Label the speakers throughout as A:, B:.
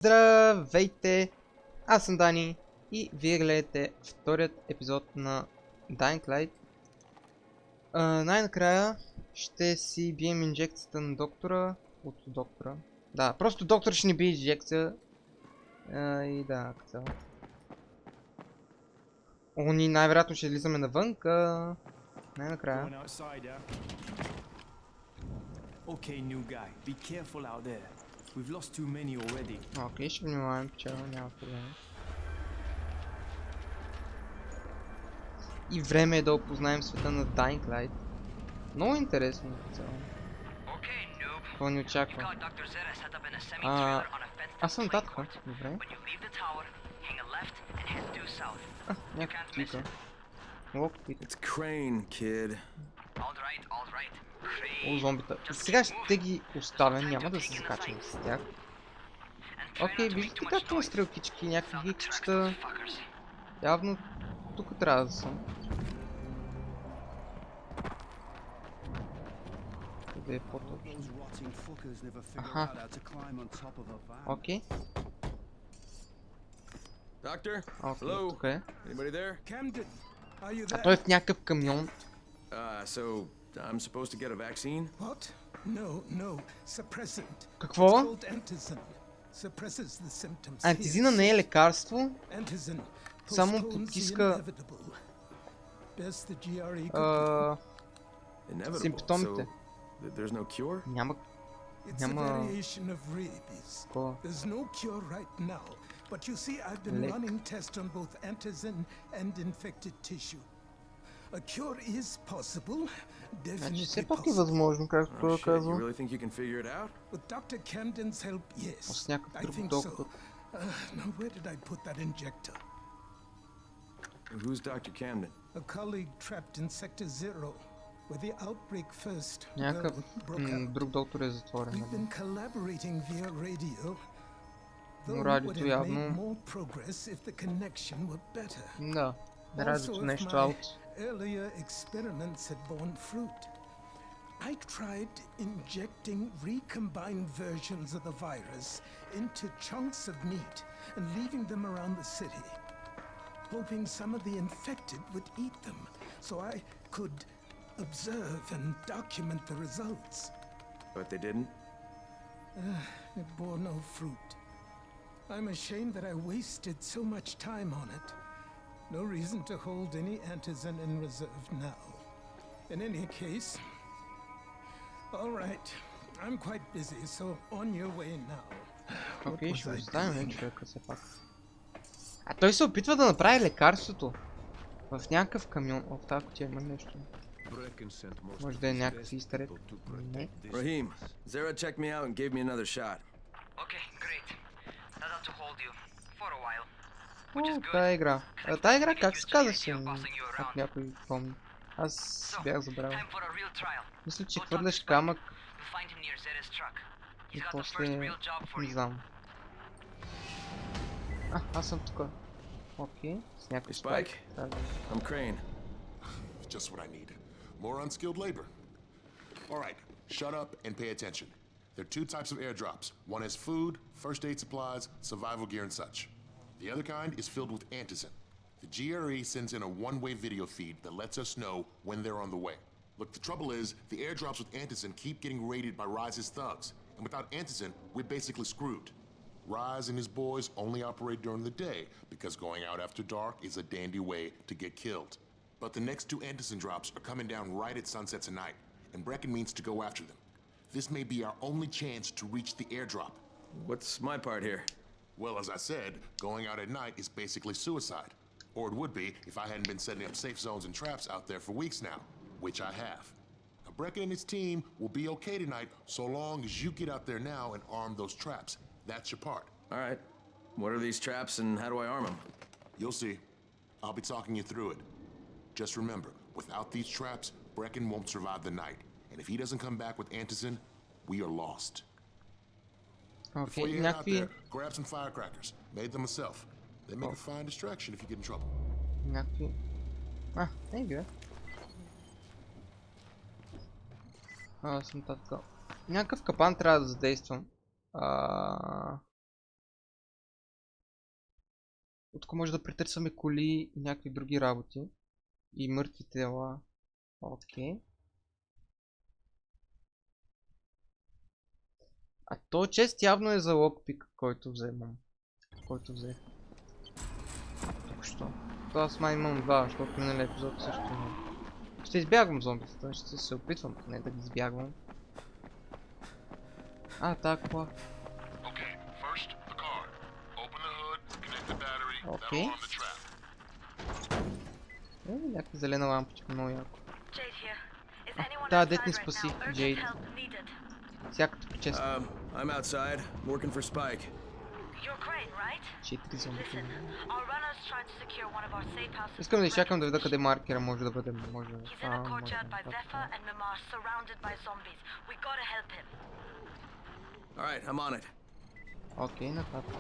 A: Здравейте! Аз съм Дани и вие гледате вторият епизод на Dying Light. Най-накрая ще си бием инжекцията на доктора. От доктора. Да, просто доктор ще ни бие инжекция. И да, цяло. Ни най-вероятно ще излизаме навън, най-накрая.
B: Okay, new guy. Be careful out there. We've lost too many already.
A: Окей, ще внимавам, печала, няма проблем. И време е да опознаем света на Dying Light. Много интересно цяло. Какво ни очаква? Аз съм татка. Добре. Някакъв клика.
B: It's Crane, kid.
A: О, зомбита. Сега ще ги оставя, няма да се закачам с тях. Окей, виждате как има стрелкички, някакви гикчета. Явно тук трябва да съм. Къде е по-точно? Аха. Окей. Окей, тук е. А той е в някакъв камион.
B: I'm supposed to get a vaccine?
C: What? No. Suppressant.
A: Какво?
C: Suppresses the symptoms.
A: Антизина не е лекарство.
C: Antizin
A: Само потиска симптомите.
B: There's no cure?
A: Няма.
C: It's a variation of rabies. There's no cure right now, but you see, I've been running tests on both antizin and infected tissue. A cure is possible, definitely
A: все пак е възможно, както той казва.
B: You really think you can figure it out?
C: With Dr. Camden's help, yes. I think so. Now where did I put that injector?
B: Who's Dr. Camden?
C: A colleague trapped in Sector 0, where the outbreak first broke out.
A: Друг доктор е затворен.
C: We've been collaborating via radio.
A: Но радиото явно...
C: more progress if the connection were better.
A: Да, радиото нещо аут.
C: Earlier experiments had borne fruit. I tried injecting recombined versions of the virus into chunks of meat and leaving them around the city, hoping some of the infected would eat them so I could observe and document the results.
B: But they didn't?
C: It bore no fruit. I'm ashamed that I wasted so much time on it. No reason to hold any antizin in reserve now. In any case, all right, I'm quite busy, so on your way now.
A: Окей, ще оставим човека все пак. А той се опитва да направи лекарството в някакъв камион. О, в тази кутия има нещо. Може да е някакъв истерек. Не.
B: Rahim, Zara checked me out and gave me another shot.
D: Okay, great. That ought to hold you for a while.
A: О, тая игра. Тая игра как се казваше? Ако някой помни. Аз бях забравил. Мисля, че хвърляш камък и после не знам. Аз съм тук. Окей, с някой спайк.
B: I'm Crane.
E: Just what I need. More unskilled labor. Alright, shut up and pay attention. There are two types of airdrops. One has food, first aid supplies, survival gear and such. The other kind is filled with antizin. The GRE sends in a one-way video feed that lets us know when they're on the way. Look, the trouble is, the airdrops with antizin keep getting raided by Rise's thugs, and without antizin, we're basically screwed. Rise and his boys only operate during the day, because going out after dark is a dandy way to get killed. But the next two antizin drops are coming down right at sunset tonight, and Brecken means to go after them. This may be our only chance to reach the airdrop.
B: What's my part here?
E: Well, as I said, going out at night is basically suicide. Or it would be if I hadn't been setting up safe zones and traps out there for weeks now, which I have. Now, Brecken and his team will be okay tonight so long as you get out there now and arm those traps. That's your part.
B: All right. What are these traps and how do I arm them?
E: You'll see. I'll be talking you through it. Just remember, without these traps, Brecken won't survive the night. And if he doesn't come back with antizin, we are lost. Before you head out there, grab some firecrackers. Made them myself. They make a fine distraction if you get in trouble.
A: Някакви... не бе. Съм така. Някакъв капан трябва да задействам. Тук може да претърсваме коли и някакви други работи. И мъртви тела. Окей. А то чест явно е за локпик, който вземам. Който взех. Тук що? То аз май имам два, защото миналия епизод също имам. Ще избягвам зомбитата, ще се опитвам поне да ги избягвам. А, така. Окей. Някаква зелена лампочка, много яко. Да, дет ни спаси, Джейд. Всяката прическа.
B: I'm outside, working for Spike.
D: You're Crane, right?
A: 4 зомбити.
D: Listen, our runners tried to secure one of our safe houses.
A: Искам да изчакам да видя къде маркера може да бъде. Може.
D: He's in a courtyard by Zephyr and Mimar, surrounded by zombies. We gotta help him.
B: Alright, I'm on it.
A: Окей, нататък.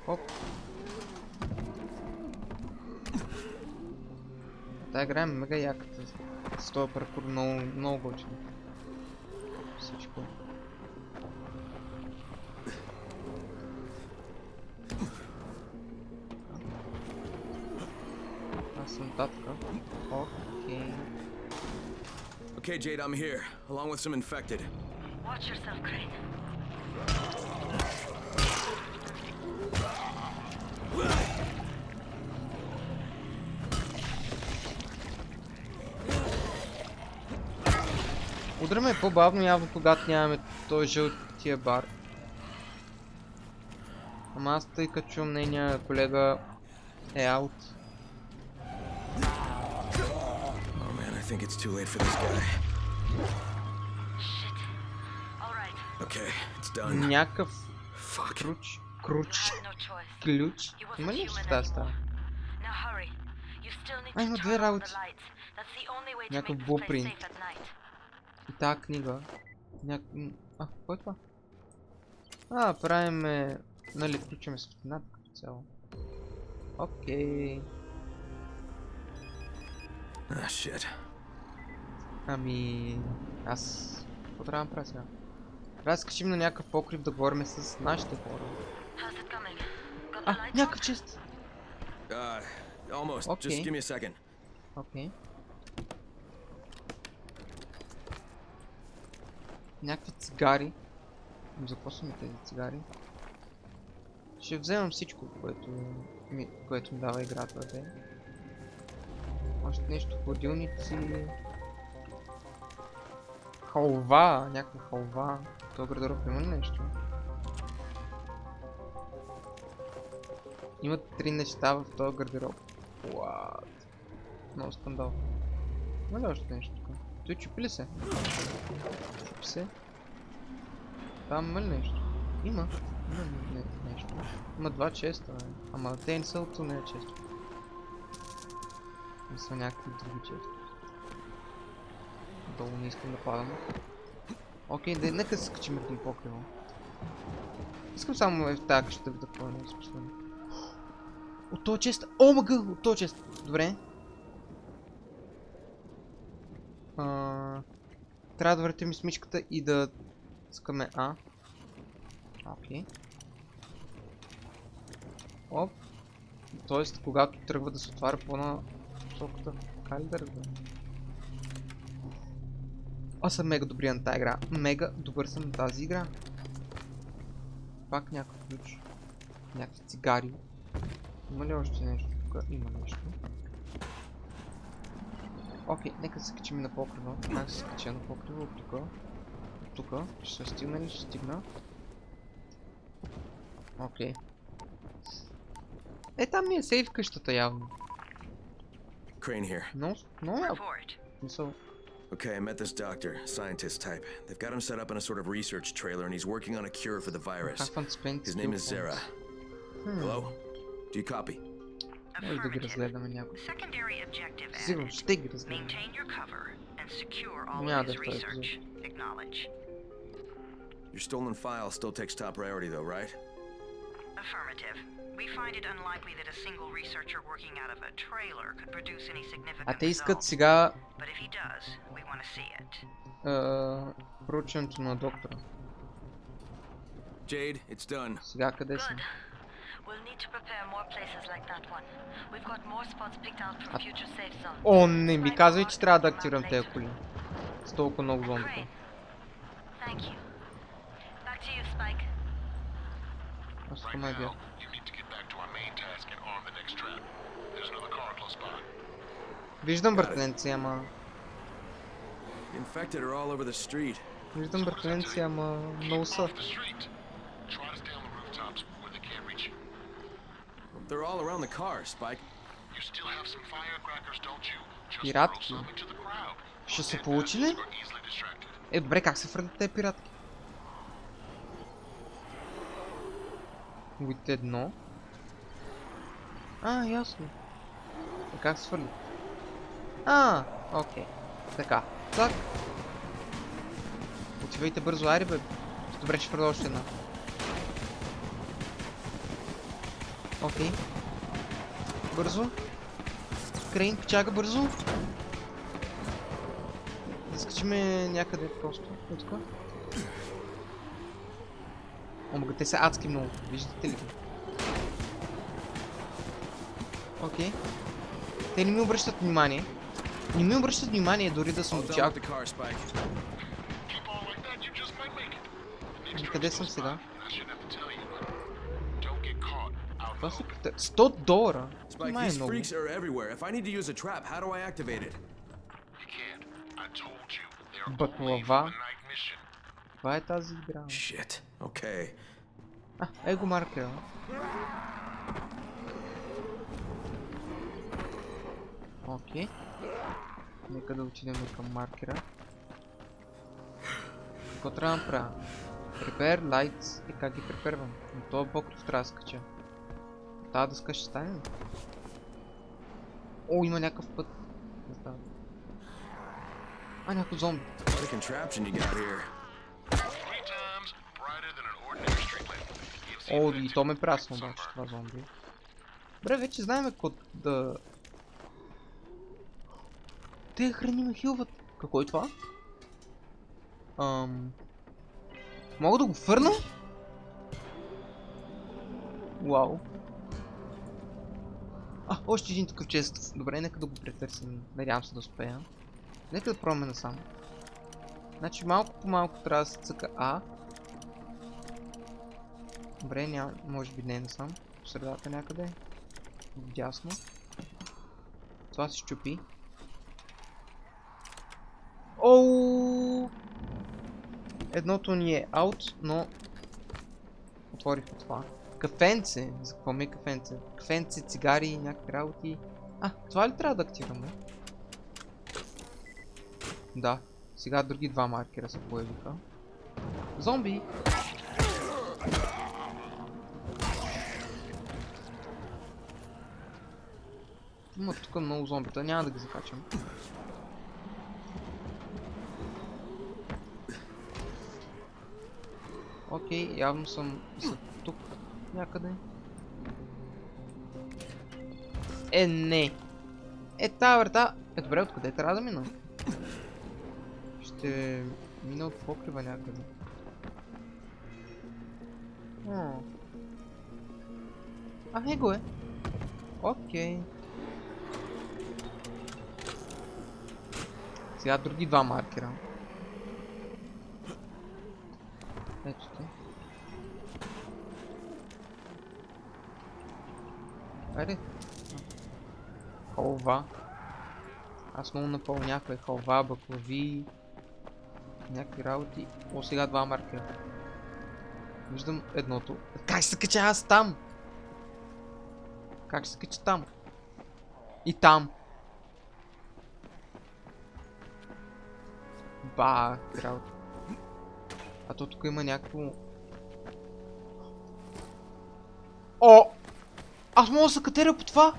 A: Оп. Тая игра е мега яката. С този паркур много готино. Всичко. Аз съм татка. Окей.
B: Okay, Jade, I'm here, along with some infected.
D: Watch yourself, Crane.
A: Удряме по-бавно явно, когато нямаме този жълтия бар. Ама аз тъй като чувам нейния колега е аут.
B: Oh man, I think it's too late for this guy.
D: Shit. All right.
B: Okay, it's done.
A: Някакъв
B: Fuck.
A: ключ,
D: No choice.
A: ключ.
D: He wasn't
A: Има ли
D: human
A: в тази
D: anymore.
A: стая?
D: Now hurry. You still need
A: Ай,
D: to
A: има
D: turn
A: две
D: on
A: работи.
D: the lights. That's the only way to
A: Някакъв
D: make this place
A: blueprint.
D: safe at night.
A: И тази книга. Кой е това? Правиме... Нали, включиме светлината като цяло. Окей.
B: Ah, shit.
A: Ами... Аз... Какво трябва да правя сега? Трябва да скачим на някакъв покрив да говорим с нашите хора.
D: How's it coming? Got the lights
A: Някакъв
D: on?
A: чест!
B: Almost.
A: Okay.
B: Just give me a second.
A: Окей. Някакви цигари. За какво са ми тези цигари? Ще вземам всичко, което ми дава играта, бе. Още нещо, хладилници. Халва, някаква халва. Това гардероб има ли нещо? Има 3 неща в този гардероб. What? Много скандал. Има ли още нещо тук? Той чупи ли се? Чупи се. Там има ли нещо? Има. Има нещо. Има 2 честа, бе. Ама те не са от нея често. Мисля някакви други чести. Долу не искам да падам. Окей, нека се скачим един покриво. Искам само в тази къща да видя какво е способно. От този чест! О, мъгъл! От този чест! Добре. Трябва да въртим смичката и да искаме А. Окей. Оп. Тоест, когато тръгва да се отваря по-на посоката, така ли да разберем? Аз съм мега добрия на тази игра. Мега добър съм на тази игра. Пак някакъв ключ. Някакви цигари. Има ли още нещо тук? Има нещо. Окей, нека се качим на покрива. Как се кача на покрива от тук? От тук. Ще се стигна ли? Ще стигна. Окей. Там ми е сейф къщата явно.
B: Crane here.
A: Много яко.
D: Report.
A: Мисъл.
B: Okay, I met this doctor, scientist type. They've got him set up in a sort of research trailer and he's working on a cure for the virus. His name is Zara. Hello? Do you copy?
A: Може да ги разгледаме някой.
D: Secondary objective
A: Сигурно ще ги разгледаме.
D: Maintain your cover and secure all
A: Няма
D: of
A: да
D: his
A: е в този
D: research. Acknowledge.
B: Your stolen file still takes top priority though, right?
D: Affirmative. We find it unlikely that a single researcher working out of a trailer could produce any significant
A: А те искат
D: results.
A: сега
D: But if he does, we want to see it.
A: проучването на доктора.
B: Jade, it's done.
A: Сега къде съм?
F: We'll need to prepare more places like that one. We've got more spots picked out from future safe zones.
A: О, не ми казвай, че трябва да активирам тези коли. С толкова много зомбита.
F: Thank you. Back to you, Spike.
A: Аз тук ме бях.
E: You need to get back to our main task and arm the next trap. There's another car close by.
A: Виждам бъртленци, ама...
B: The infected are all over the street.
A: Виждам бъртленци, ама много са.
E: Off the street. Try to stay on the rooftops where they can't reach you.
B: They're all around the car, Spike.
E: You still have some firecrackers, don't you? Just
A: Пиратки.
E: throw some into the crowd.
A: Ще се получи ли?
E: Are easily distracted.
A: Е, добре, как се фърлят тези пиратки? With едно. А, ясно. И как се фърлят? А, окей. Така. Так. Отивайте бързо, айде бе. Добре, ще фърля още една. Окей. Бързо. Крейн, печага бързо. Да скачиме някъде просто. От тук. Омага, те са адски много. Виждате ли ги? Окей. Те не ми обръщат внимание. Не ми обръщат внимание дори да съм
B: All done with
A: очак.
B: the car, Spike.
E: Keep on like that, you just might make it. The next
A: Къде
E: trap's
A: съм
E: close
A: сега?
E: by. I shouldn't have to tell you, but don't get caught out in
A: Това
E: the
A: са
E: open.
A: $100.
B: Spike,
A: Това е
B: these
A: много.
B: freaks are everywhere. If I need to use a trap, how do I activate it?
E: You can't. I told you. They are
A: But
E: only
A: лава.
E: for the night mission.
A: Това е тази игра.
B: Shit. Okay.
A: А, ей го маркера. Окей. Нека да отидем към маркера. Какво трябва да направя? Prepare lights. И как ги препервам? Но това боков трябва да скача. Тази дъска ще стане ли? О, има някакъв път. Не става. А, някакъв зомби.
B: What a contraption you got here.
E: 3 times brighter than an ordinary street lamp. Gives the
A: О, и то ме прасна обаче това зомби. Добре, вече знаем код да... Те храни ме хилват. Какво е това? Мога да го фърна? Вау. А, още един такъв чест. Добре, нека да го претърсим. Надявам се да успея. Нека да пробваме насам. Значи малко по малко трябва да се цъка А. Добре, няма, може би не е насам. По средата някъде. Дясно. Това се щупи. Оу! Едното ни е аут, но отворихме това. Кафенце! За какво ми е кафенце? Кафенце, цигари, някакви работи. А, това ли трябва да активаме? Да. Сега други два маркера се появиха. Зомби! Има тук много зомбита, няма да ги закачам. Окей, явно съм тук някъде. Е, не! Е, тази врата... Е, добре, откъде трябва да мина? Ще мина от покрива някъде. О. А, него е. Окей. Сега други два маркера. Ето те. Айде. Халва. Аз много напълнях халва, баклави. Някакви работи. О, сега два маркера. Виждам едното. Как ще се кача аз там? Как ще се кача там? И там. Ба, работа. А то тук има някакво... О! Аз мога да се катеря по това!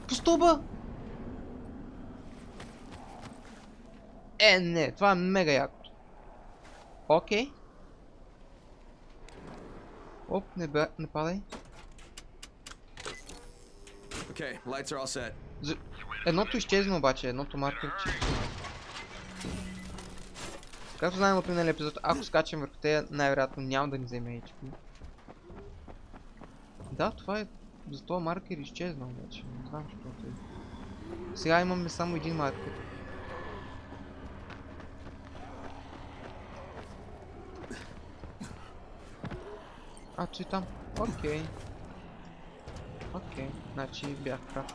A: По стълба! Е, не, това е мега якото. Окей. Оп, не падай.
B: Okay, lights are all set.
A: Едното изчезна обаче, едното маркер че... Както знаем от миналия епизод, ако скачам върху тея, най-вероятно няма да ни вземе HP. Да, това е... За този маркер изчезнал вече. Не знам, що е. Сега имаме само един маркер. А, че там. Окей. Окей, значи бях прав.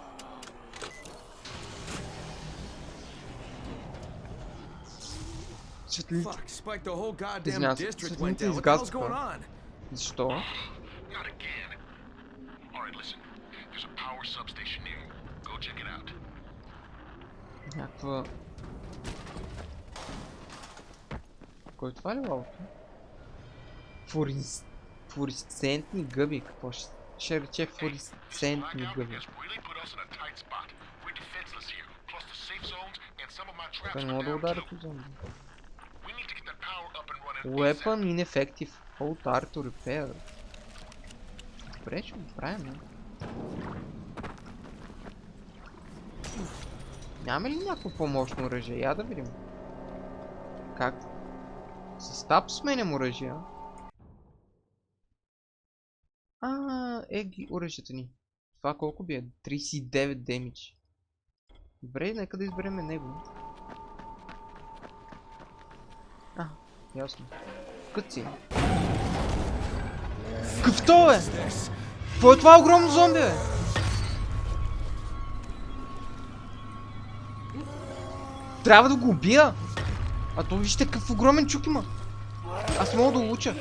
A: Светлините. Извинявам се, светлините изгазваха. Защо?
E: Not again. All right, listen. There's a power substation near you. Go check it out.
A: Някаква... Кой това ли лалото? Флуоресцентни гъби, какво ще рече флуоресцентни гъби? Той не мога да удари по зомби. Weapon ineffective. Hold R to repair. Добре, ще го правим, не? Няма ли някакво по-мощно оръжие? Я да видим. Как? С тап сменям оръжия. Еги оръжията ни. Това колко би е? 39 демидж. Добре, нека да изберем него. Ясно. Къци. Какъв то е? Какво е това огромно зомби, бе? Трябва да го убия. А то вижте какъв огромен чук има. Аз мога да го уча.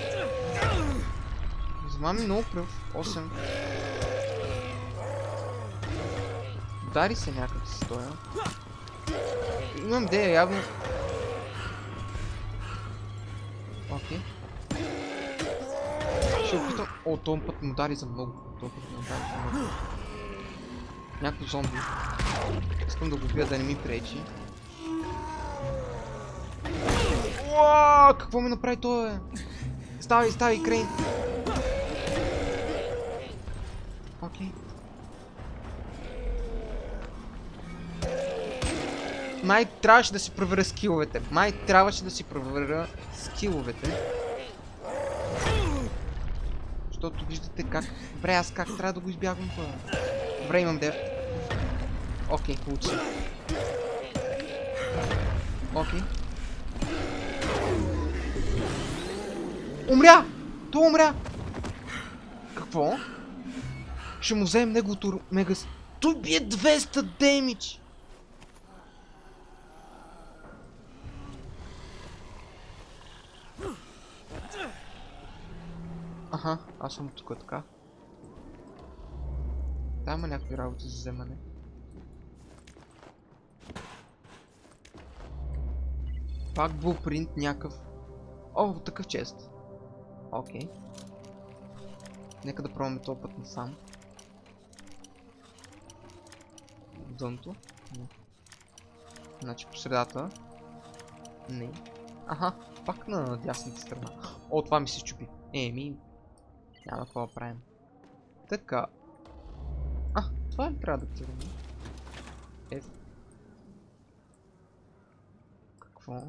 A: Взема ми много пръв. 8. Удари се някак си стоя. Имам идея явно. Окей. Ще опитам. О, този път му удари за много. Някакво зомби. Искам да го убия да не ми пречи. Уаа, какво ми направи той, бе? Ставай, Крейн. Окей. Май трябваше да си проверя скиловете. Защото виждате как... Добре, аз как трябва да го избягвам това? Добре, имам деф. Окей, получи се. Окей. Умря! Той умря! Какво? Ще му вземем неговото мегас... Той бие 200 демидж! Аха, аз съм тук така. Там има някакви работи за вземане. Пак блупринт някакъв. О, такъв чест. Окей. Нека да пробваме този път насам. Дънто. Не. Значи по средата. Не. Аха, пак на дясната страна. О, това ми се щупи. Няма какво да правим. Така. Това ли трябва да активаме? Какво?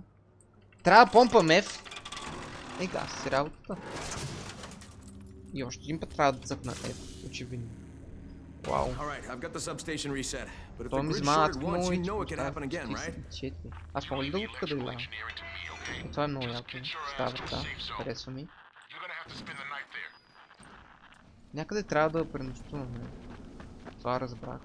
A: Трябва да помпам F. Ега си работата. И още един път трябва да цъкна F. Очевидно. Вау. Това ми взема адски много и аз мога ли да го тука да иля? Това е много яко. Става врата. Харесва ми. Някъде трябва да пренощуваме. Това разбрах.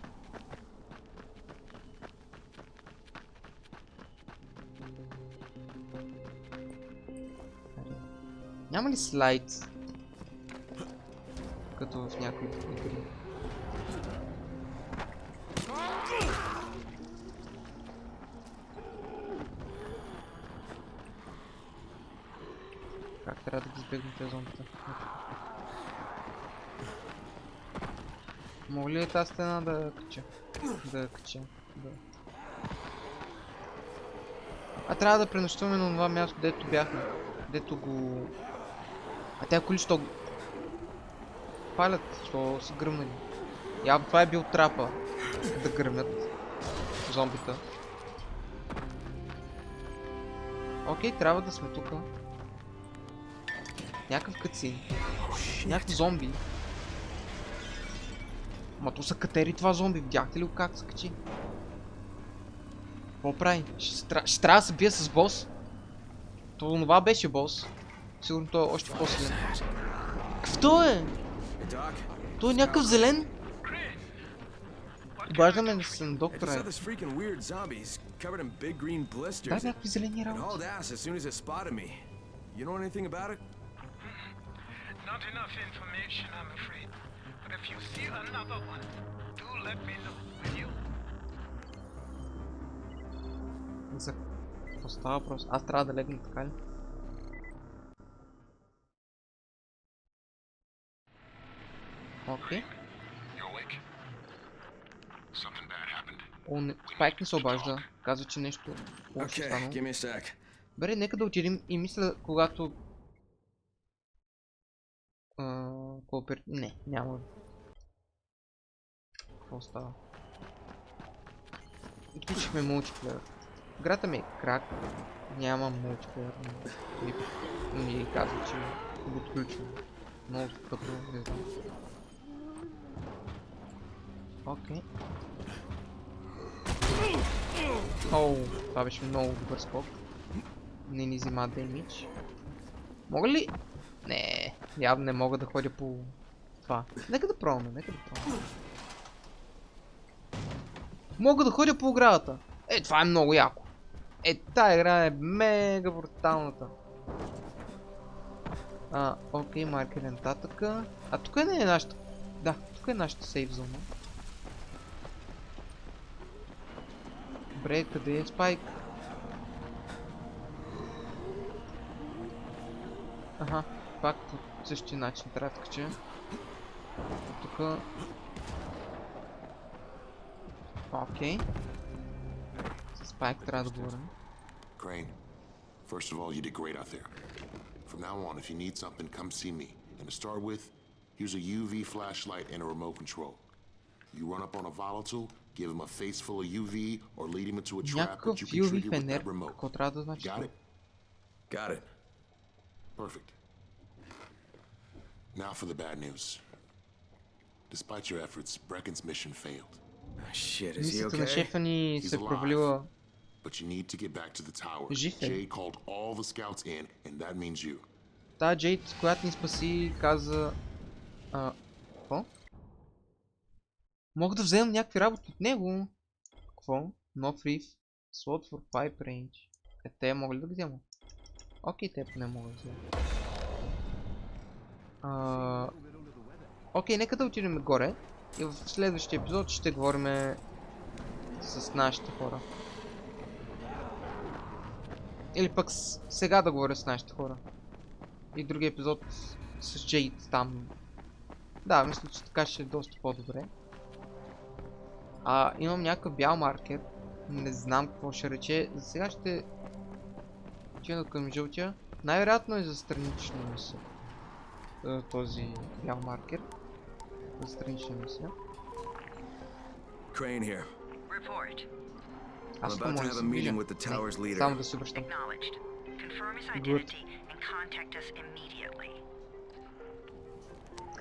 A: Няма ли слайд? Като в някои игри. Как трябва да ги избегнем тези зомбите? Мога ли тази стена да кача? Да. Трябва да пренощуваме на това място, дето бяхме. Дето го... тя коли що... палят, що са гръмнали. Явно това е бил трапа. Да гръмят зомбита. Окей, трябва да сме тук. Някакъв кацин. Някакъв зомби. Ма то са катери това зомби, видяхте ли го как се качи? Какво прави? Ще трябва да се бия с бос. Това беше бос. Сигурно той е още по-силен. Какъв той е? Той е някакъв зелен? Обаждаме да се на доктора. Да, някакви зелени работи.
C: Not enough information, I'm afraid. But if you see another one, do let me know, will you?
A: За какво става въпрос? Аз трябва да легна, така ли? Окей. Спайк не се обажда. Казва, че нещо лошо станало. Добре, нека да отидем и мисля, когато... Не, няма. Какво става? Отключихме мултиплеер. Играта ми е крак. Няма мултиплеер. Ми казва, че го отключвам. Много скъпо, не знам. Окей. Оу, това беше много добър скок. Не ни взима демидж. Мога ли? Не, явно не мога да ходя по това. Нека да пробваме, нека да пробваме. Мога да ходя по оградата. Това е много яко. Тая игра е мега бруталната. Окей, маркер нататъка. Тук не е нашата... Да, тук е нашата сейф зона. Добре, къде е Спайк? Аха, пак по същия начин трябва да кача. Тук... Окей. С Спайк трябва да говорим.
E: Crane, first of all, you did great out there. From now on, if you need something, come see me. And to start with, here's a UV flashlight and a remote control. You run up on a volatile, give him a face full of UV, or lead him into a trap that you can trigger with that remote. Got it?
B: Got it.
E: Perfect. Now for the bad news. Despite your efforts, Brecken's mission failed.
B: Shit, is he
A: Мисията на
B: okay?
A: шефа ни се провалила.
E: But you need to get back to the tower.
A: Жив е.
E: Jade called all the scouts in, and that means you.
A: Та Джейд, която ни спаси, каза... Какво? Мога да вземам някакви работи от него. Какво? Нов риф. Slot for pipe range. Те мога ли да ги взема? Окей, те поне мога да взема. Окей, нека да отидем горе. И в следващия епизод ще говорим с нашите хора. Или пък сега да говоря с нашите хора. И другия епизод с Джейд там. Да, мисля, че така ще е доста по-добре. Имам някакъв бял маркер. Не знам какво ще рече. За сега ще отида към жълтия. Най-вероятно е за странична мисия. Този бял маркер. За странична мисия.
B: Crane here.
D: Report.
B: I'm about to have a meeting with the tower's leader.
A: Само да се обръщам.
D: Acknowledged. Confirm his identity and contact us immediately.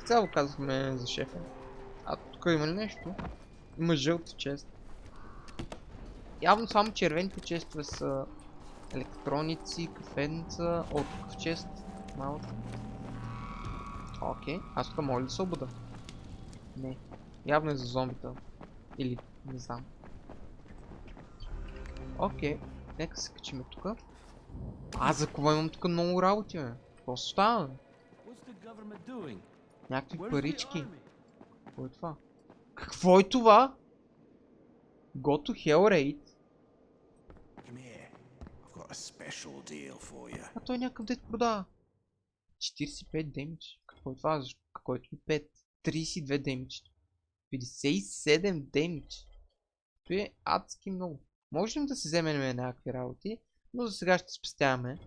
A: Цяло казахме за шефа. Тук има ли нещо? Има жълта чест. Явно само червените честове са електроници, кафедница, такъв чест. Малък. Окей, аз тук мога ли да се обуда? Не. Явно е за зомбита. Или не знам. Окей, нека се качим тук. За кого имам тук много работи, бе? Какво става? Някакви парички. Какво е това? Какво е това? Go to Hell Raid. Той е някакъв дет продава. 45 демидж. Какво е това? Защо? Какво е това? 5. 32 демидж. 57 демидж. Това е адски много. Можем да си вземем някакви работи, но за сега ще спестяваме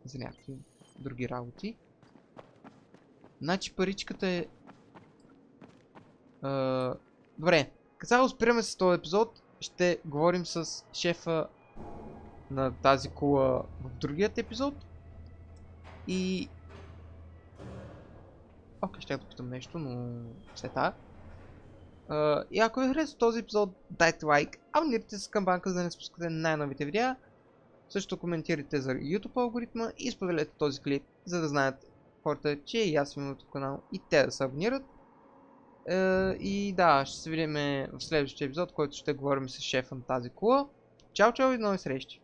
A: за някакви други работи. Значи паричката е... Добре, сега спираме с този епизод. Ще говорим с шефа на тази кола в другият епизод. И... Окей, ще питам нещо, но все така. И ако ви хареса този епизод, дайте лайк, абонирайте се с камбанка, за да не спускате най-новите видеа. Също коментирайте за YouTube алгоритма и споделете този клип, за да знаят хората, че и аз имам YouTube канал и те да се абонират. И да, ще се видим в следващия епизод, който ще говорим с шефа на тази кола. Чао, чао и до нови срещи!